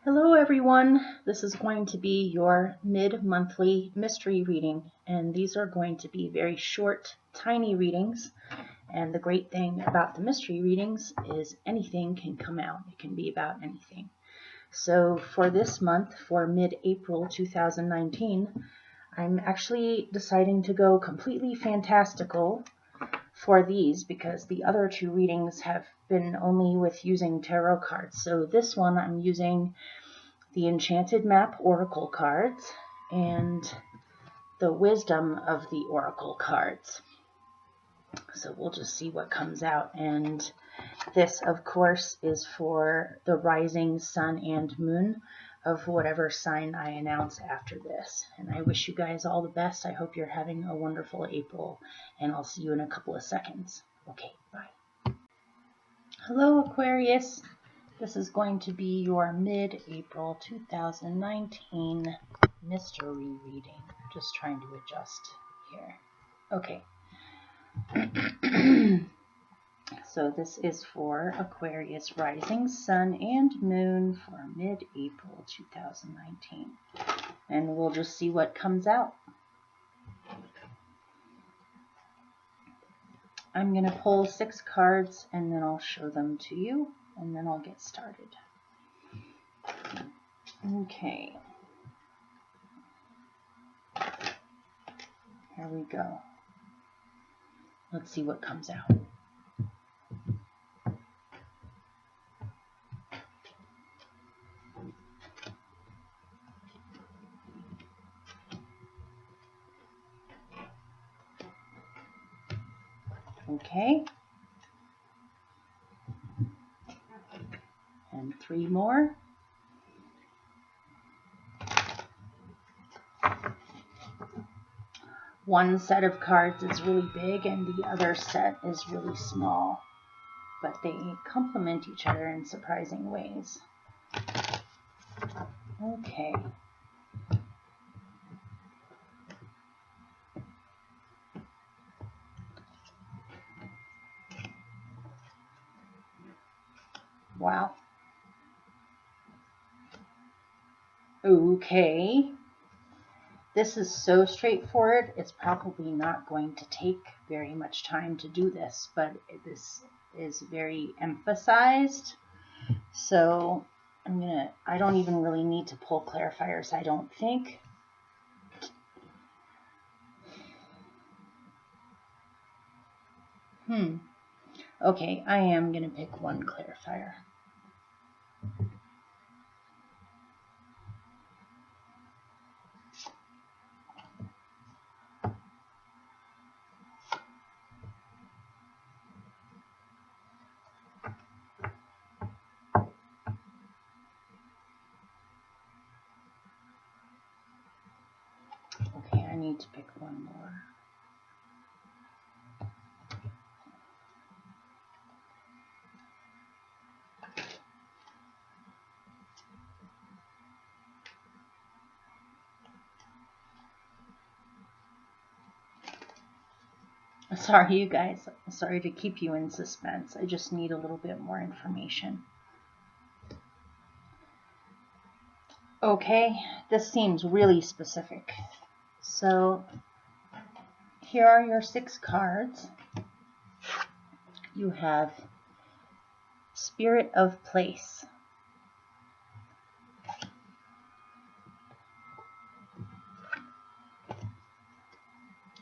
Hello everyone, this is going to be your mid-monthly mystery reading, and these are going to be very short, tiny readings. And the great thing about the mystery readings is anything can come out. It can be about anything. So for this month, for mid-April 2019, I'm actually deciding to go completely fantastical for these because the other two readings have been only with using tarot cards. So this one I'm using the Enchanted Map Oracle cards and the Wisdom of the Oracle cards. So we'll just see what comes out. And this, of course, is for the rising sun and moon of whatever sign I announce after this. And I wish you guys all the best. I hope you're having a wonderful April, and I'll see you in a couple of seconds. Okay, bye. Hello, Aquarius. This is going to be your mid-April 2019 mystery reading. Just trying to adjust here. Okay. So this is for Aquarius rising sun and moon for mid-April 2019. And we'll just see what comes out. I'm going to pull 6 cards and then I'll show them to you, and then I'll get started. Okay. Here we go. Let's see what comes out. Okay. And 3 more. One set of cards is really big and the other set is really small, but they complement each other in surprising ways. Okay. Wow. Okay. This is so straightforward, it's probably not going to take very much time to do this, but this is very emphasized. So I don't even really need to pull clarifiers, I don't think. Okay, I am going to pick one clarifier. Okay, I need to pick one more. Sorry, you guys. Sorry to keep you in suspense. I just need a little bit more information. Okay, this seems really specific. So here are your 6 cards. You have Spirit of Place,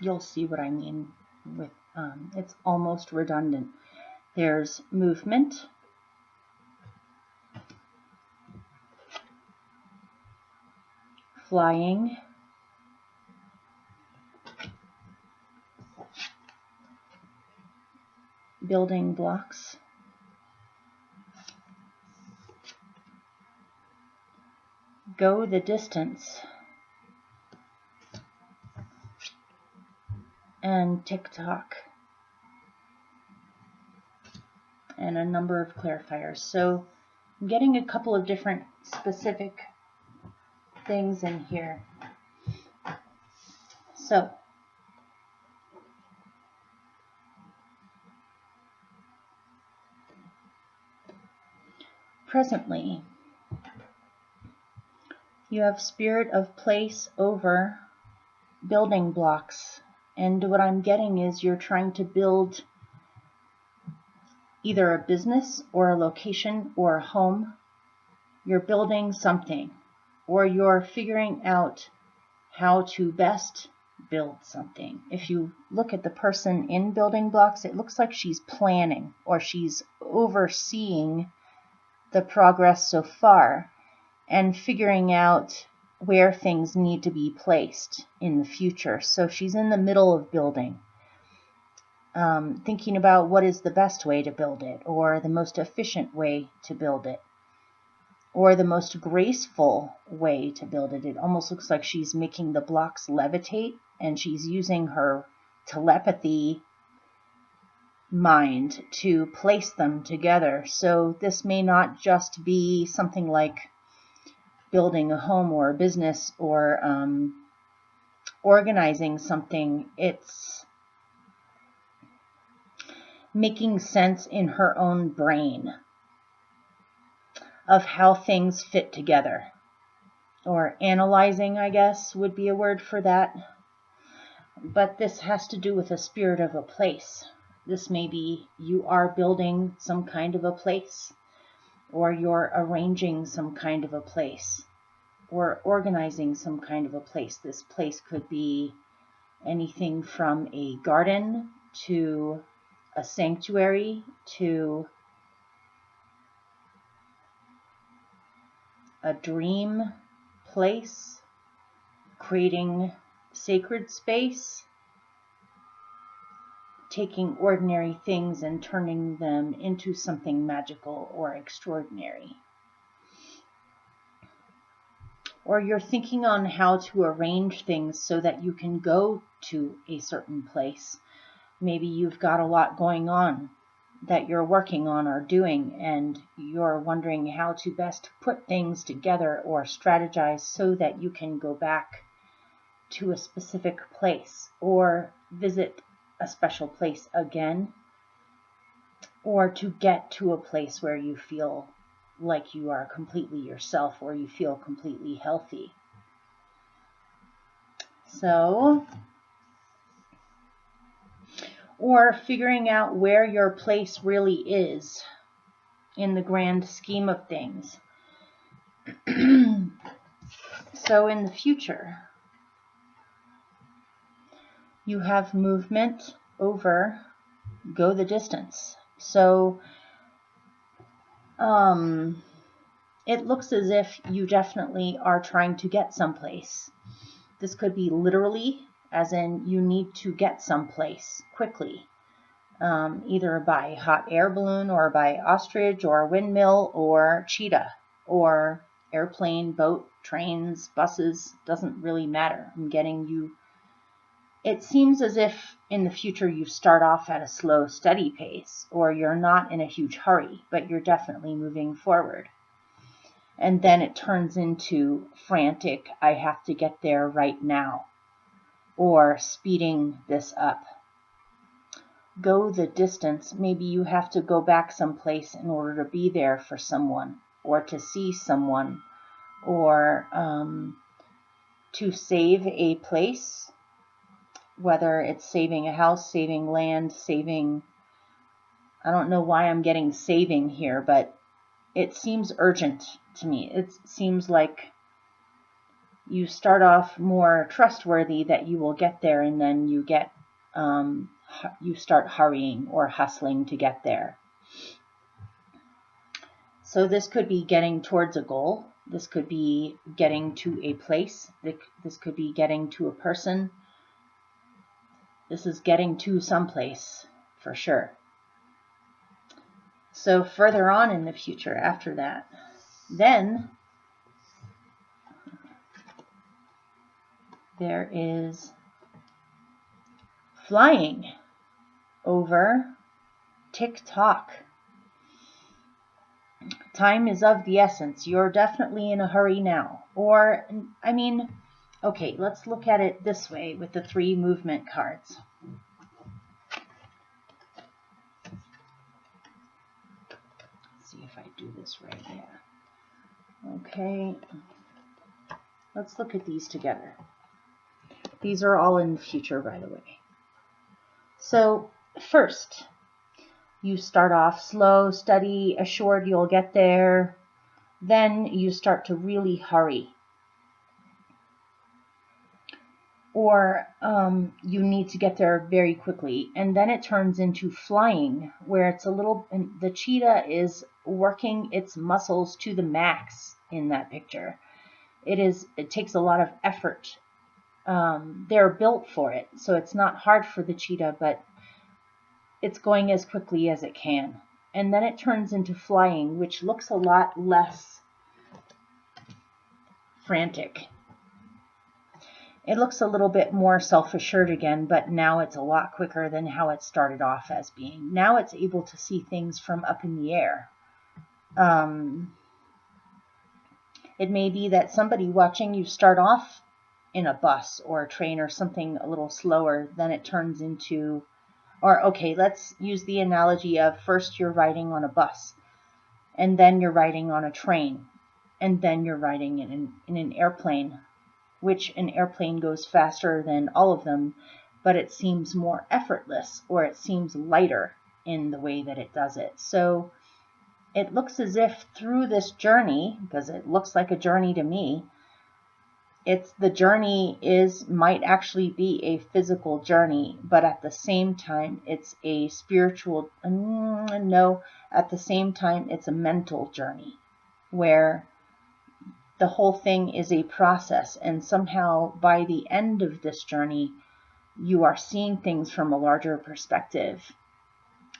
you'll see what I mean with it's almost redundant. There's Movement, Flying, Building Blocks, Go the Distance, and TikTok, and a number of clarifiers. So I'm getting a couple of different specific things in here. So presently You have spirit of place over building blocks. And what I'm getting is you're trying to build either a business or a location or a home. You're building something, or you're figuring out how to best build something. If you look at the person in building blocks, it looks like she's planning or she's overseeing the progress so far and figuring out where things need to be placed in the future. So she's in the middle of building, thinking about what is the best way to build it, or the most efficient way to build it, or the most graceful way to build it. It almost looks like she's making the blocks levitate, and she's using her telepathy mind to place them together. So this may not just be something like building a home or a business or organizing something. It's making sense in her own brain of how things fit together, or analyzing, I guess, would be a word for that. But this has to do with a spirit of a place. This may be you are building some kind of a place, or you're arranging some kind of a place, or organizing some kind of a place. This place could be anything from a garden to a sanctuary to a dream place, creating sacred space, taking ordinary things and turning them into something magical or extraordinary. Or you're thinking on how to arrange things so that you can go to a certain place. Maybe you've got a lot going on that you're working on or doing, and you're wondering how to best put things together or strategize so that you can go back to a specific place or visit a special place again, or to get to a place where you feel like you are completely yourself or you feel completely healthy. So, or figuring out where your place really is in the grand scheme of things. So in the future, you have movement over go the distance. So it looks as if you definitely are trying to get someplace. This could be literally, as in you need to get someplace quickly, either by hot air balloon or by ostrich or windmill or cheetah or airplane, boat, trains, buses, doesn't really matter. I'm getting you. It seems as if in the future you start off at a slow, steady pace, or you're not in a huge hurry, but you're definitely moving forward. And then it turns into frantic, I have to get there right now, or speeding this up. Go the distance. Maybe you have to go back someplace in order to be there for someone, or to see someone, or to save a place, whether it's saving a house, saving land, saving, I don't know why I'm getting saving here, but it seems urgent to me. It seems like you start off more trustworthy that you will get there, and then you get you start hurrying or hustling to get there. So this could be getting towards a goal. This could be getting to a place. This could be getting to a person. This is getting to someplace for sure. So further on in the future after that, then there is flying over tick-tock. Time is of the essence. You're definitely in a hurry now. Or, I mean, okay, let's look at it this way with the 3 movement cards. Let's see if I do this right. Yeah. Okay. Let's look at these together. These are all in the future, by the way. So first, you start off slow, steady, assured you'll get there. Then you start to really hurry. Or you need to get there very quickly. And then it turns into flying, where it's a little, the cheetah is working its muscles to the max in that picture. It takes a lot of effort. They're built for it, so it's not hard for the cheetah, but it's going as quickly as it can. And then it turns into flying, which looks a lot less frantic. It looks a little bit more self-assured again, but now it's a lot quicker than how it started off as being. Now it's able to see things from up in the air. It may be that somebody watching you start off in a bus or a train or something a little slower, then it turns into, or okay, let's use the analogy of first you're riding on a bus, and then you're riding on a train, and then you're riding in an airplane, which an airplane goes faster than all of them, but it seems more effortless, or it seems lighter in the way that it does it. So it looks as if through this journey, because it looks like a journey to me, the journey might actually be a physical journey, but at the same time it's a spiritual, no, at the same time it's a mental journey, where the whole thing is a process, and somehow by the end of this journey, you are seeing things from a larger perspective.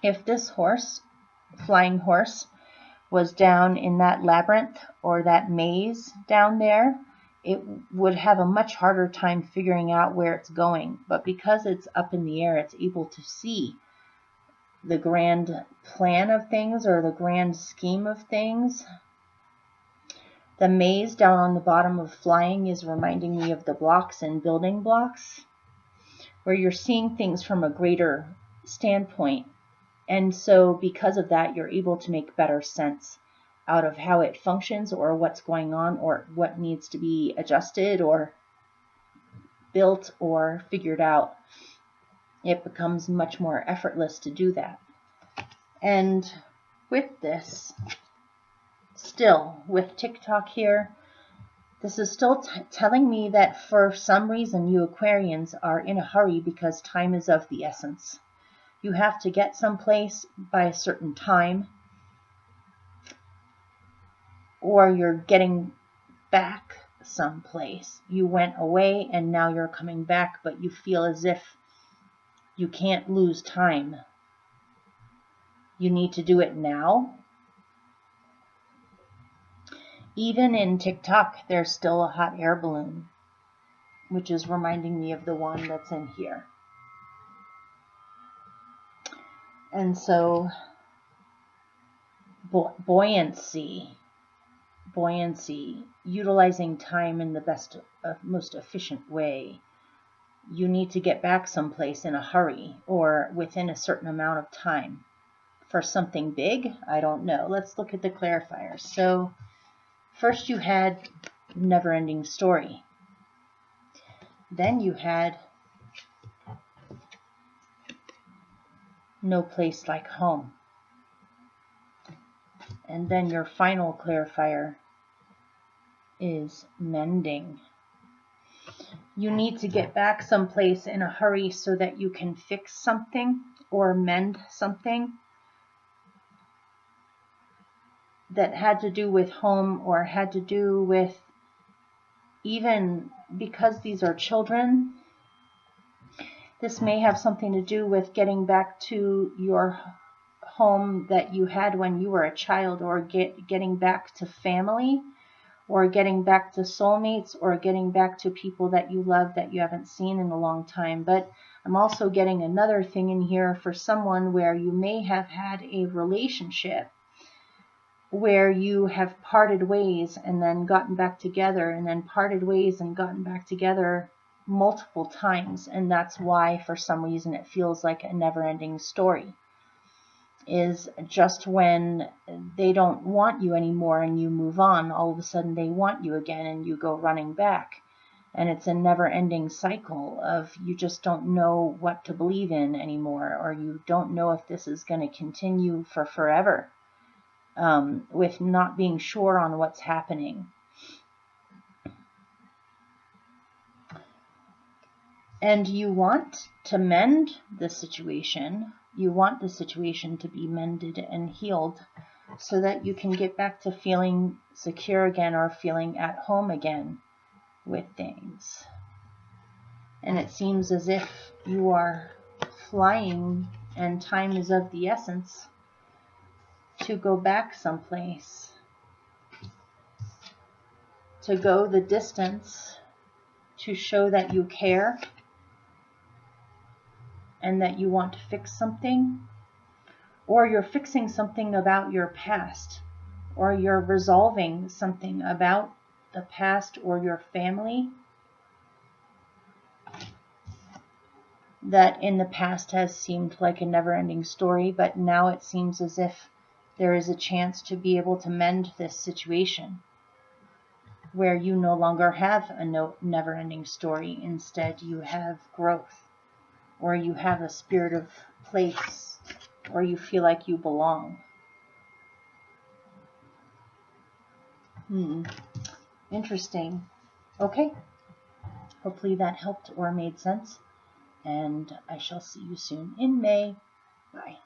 If this horse, flying horse, was down in that labyrinth or that maze down there, it would have a much harder time figuring out where it's going. But because it's up in the air, it's able to see the grand plan of things or the grand scheme of things. The maze down on the bottom of flying is reminding me of the blocks and building blocks, where you're seeing things from a greater standpoint. And so because of that, you're able to make better sense out of how it functions or what's going on or what needs to be adjusted or built or figured out. It becomes much more effortless to do that. And with this, still with TikTok here, this is still telling me that for some reason you Aquarians are in a hurry because time is of the essence. You have to get someplace by a certain time, or you're getting back someplace. You went away and now you're coming back, but you feel as if you can't lose time. You need to do it now. Even in TikTok, there's still a hot air balloon, which is reminding me of the one that's in here. And so, buoyancy, utilizing time in the best, most efficient way. You need to get back someplace in a hurry or within a certain amount of time. For something big, I don't know. Let's look at the clarifiers. So, first you had never-ending story. Then you had no place like home. And then your final clarifier is mending. You need to get back someplace in a hurry so that you can fix something or mend something that had to do with home or had to do with, even because these are children, this may have something to do with getting back to your home that you had when you were a child, or getting back to family, or getting back to soulmates, or getting back to people that you love that you haven't seen in a long time. But I'm also getting another thing in here for someone where you may have had a relationship where you have parted ways and then gotten back together, and then parted ways and gotten back together multiple times, and that's why for some reason it feels like a never-ending story. is just when they don't want you anymore and you move on, all of a sudden they want you again and you go running back. And it's a never-ending cycle of you just don't know what to believe in anymore, or you don't know if this is going to continue for forever, with not being sure on what's happening. And you want to mend the situation. You want the situation to be mended and healed so that you can get back to feeling secure again or feeling at home again with things. And it seems as if you are flying and time is of the essence to go back someplace, to go the distance, to show that you care and that you want to fix something, or you're fixing something about your past, or you're resolving something about the past or your family that in the past has seemed like a never-ending story, but now it seems as if there is a chance to be able to mend this situation where you no longer have a never-ending story. Instead, you have growth, or you have a spirit of place, or you feel like you belong. Interesting. Okay. Hopefully that helped or made sense. And I shall see you soon in May. Bye.